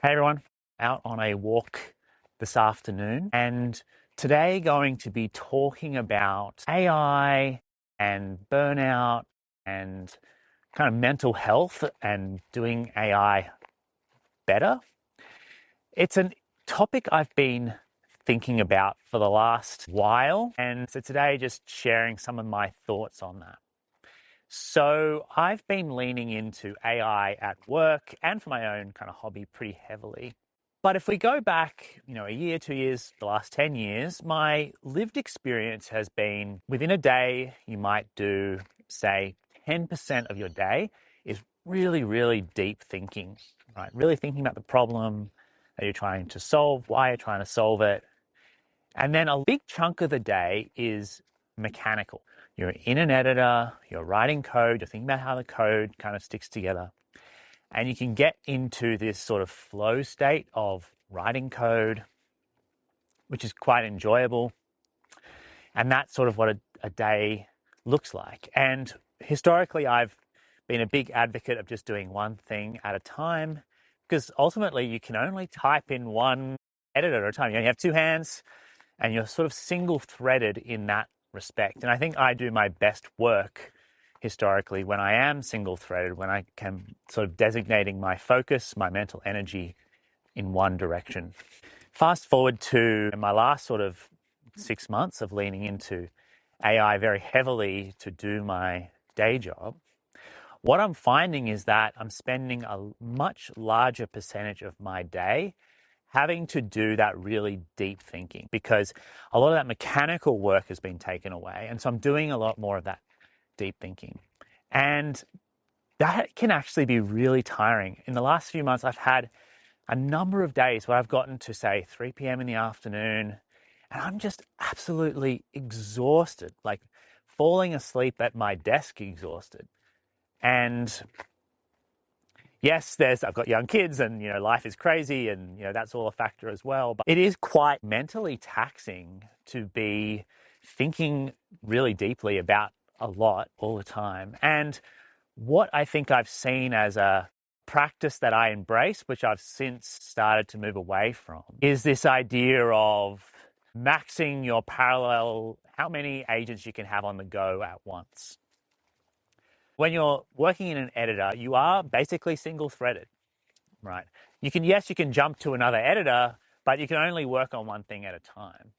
Hey everyone, out on a walk this afternoon, and today going to be talking about AI and burnout and kind of mental health and doing AI better. It's a topic I've been thinking about for the last while, and so today just sharing some of my thoughts on that. So I've been leaning into AI at work and for my own kind of hobby pretty heavily. But if we go back, a year, 2 years, the last 10 years, my lived experience has been within a day, you might do, say, 10% of your day is really, really deep thinking, right? Really thinking about the problem that you're trying to solve, why you're trying to solve it. And then a big chunk of the day is mechanical. You're in an editor, you're writing code, you're thinking about how the code kind of sticks together. And you can get into this sort of flow state of writing code, which is quite enjoyable. And that's sort of what a day looks like. And historically, I've been a big advocate of just doing one thing at a time, because ultimately you can only type in one edit at a time. You have two hands and you're sort of single threaded in that respect. And I think I do my best work historically when I am single threaded, when I can sort of designating my focus, my mental energy in one direction. Fast forward to my last sort of 6 months of leaning into AI very heavily to do my day job. What I'm finding is that I'm spending a much larger percentage of my day having to do that really deep thinking, because a lot of that mechanical work has been taken away. And so I'm doing a lot more of that deep thinking. And that can actually be really tiring. In the last few months, I've had a number of days where I've gotten to, say, 3 p.m. in the afternoon, and I'm just absolutely exhausted, like falling asleep at my desk exhausted. And yes, I've got young kids and, life is crazy and, that's all a factor as well. But it is quite mentally taxing to be thinking really deeply about a lot all the time. And what I think I've seen as a practice that I embrace, which I've since started to move away from, is this idea of maxing your parallel, how many agents you can have on the go at once. When you're working in an editor, you are basically single-threaded, right? You can jump to another editor, but you can only work on one thing at a time.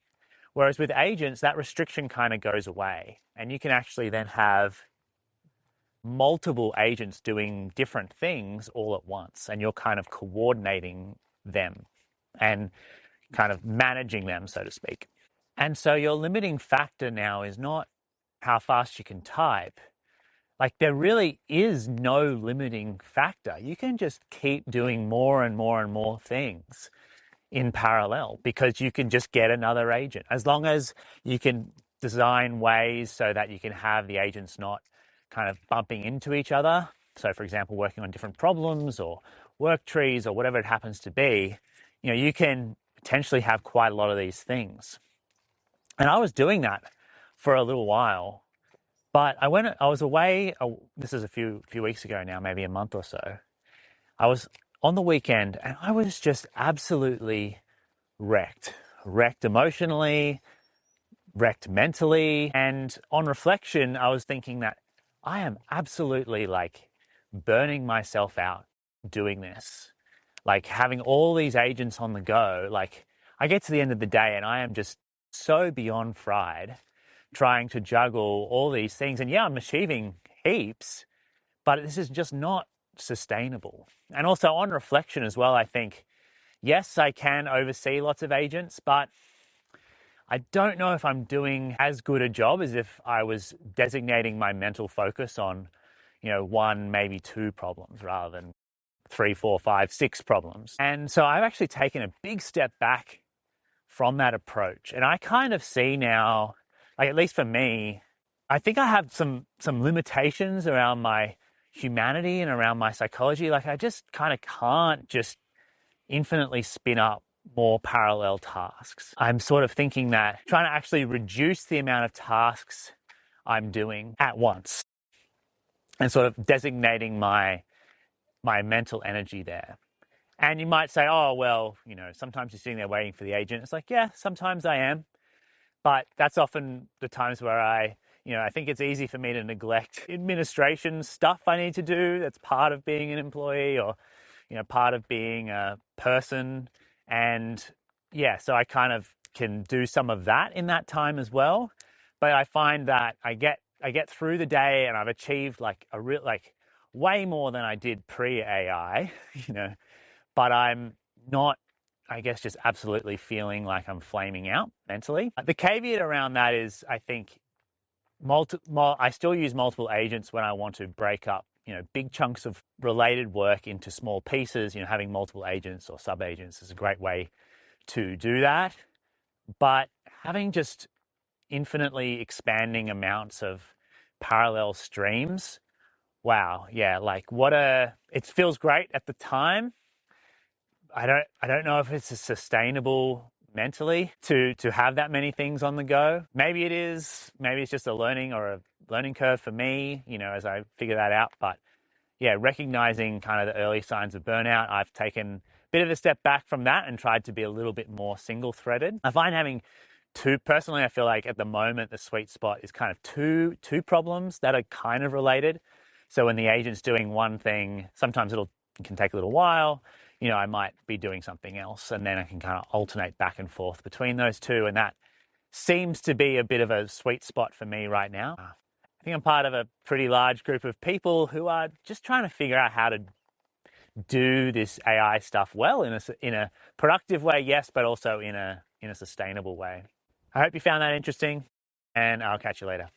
Whereas with agents, that restriction kind of goes away, and you can actually then have multiple agents doing different things all at once, and you're kind of coordinating them and kind of managing them, so to speak. And so your limiting factor now is not how fast you can type. Like, there really is no limiting factor. You can just keep doing more and more and more things in parallel, because you can just get another agent. As long as you can design ways so that you can have the agents not kind of bumping into each other. So, for example, working on different problems or work trees or whatever it happens to be, you can potentially have quite a lot of these things. And I was doing that for a little while. But I was away, this is a few weeks ago now, maybe a month or so. I was on the weekend and I was just absolutely wrecked emotionally, wrecked mentally. And on reflection, I was thinking that I am absolutely like burning myself out doing this, like having all these agents on the go. Like, I get to the end of the day and I am just so beyond fried, trying to juggle all these things. And yeah, I'm achieving heaps, but this is just not sustainable. And also on reflection as well, I think, yes, I can oversee lots of agents, but I don't know if I'm doing as good a job as if I was designating my mental focus on, one, maybe two problems rather than 3, 4, 5, 6 problems. And so I've actually taken a big step back from that approach. And I kind of see now, like, at least for me, I think I have some limitations around my humanity and around my psychology. Like, I just kind of can't just infinitely spin up more parallel tasks. I'm sort of thinking that trying to actually reduce the amount of tasks I'm doing at once and sort of designating my mental energy there. And you might say, oh, well, sometimes you're sitting there waiting for the agent. It's like, yeah, sometimes I am. But that's often the times where I think it's easy for me to neglect administration stuff I need to do. That's part of being an employee or, part of being a person. And yeah, so I kind of can do some of that in that time as well. But I find that I get through the day and I've achieved like way more than I did pre-AI, but I'm not, I guess, just absolutely feeling like I'm flaming out mentally. The caveat around that is I think I still use multiple agents when I want to break up, big chunks of related work into small pieces. Having multiple agents or sub agents is a great way to do that. But having just infinitely expanding amounts of parallel streams, wow, yeah, like it feels great at the time. I don't know if it's sustainable mentally to have that many things on the go. Maybe it is. Maybe it's just a learning curve for me, as I figure that out. But yeah, recognizing kind of the early signs of burnout, I've taken a bit of a step back from that and tried to be a little bit more single-threaded. I find having personally, I feel like at the moment the sweet spot is kind of two problems that are kind of related. So when the agent's doing one thing, sometimes it can take a little while. I might be doing something else, and then I can kind of alternate back and forth between those two, and that seems to be a bit of a sweet spot for me right now. I think I'm part of a pretty large group of people who are just trying to figure out how to do this AI stuff well in a productive way, yes, but also in a sustainable way. I hope you found that interesting, and I'll catch you later.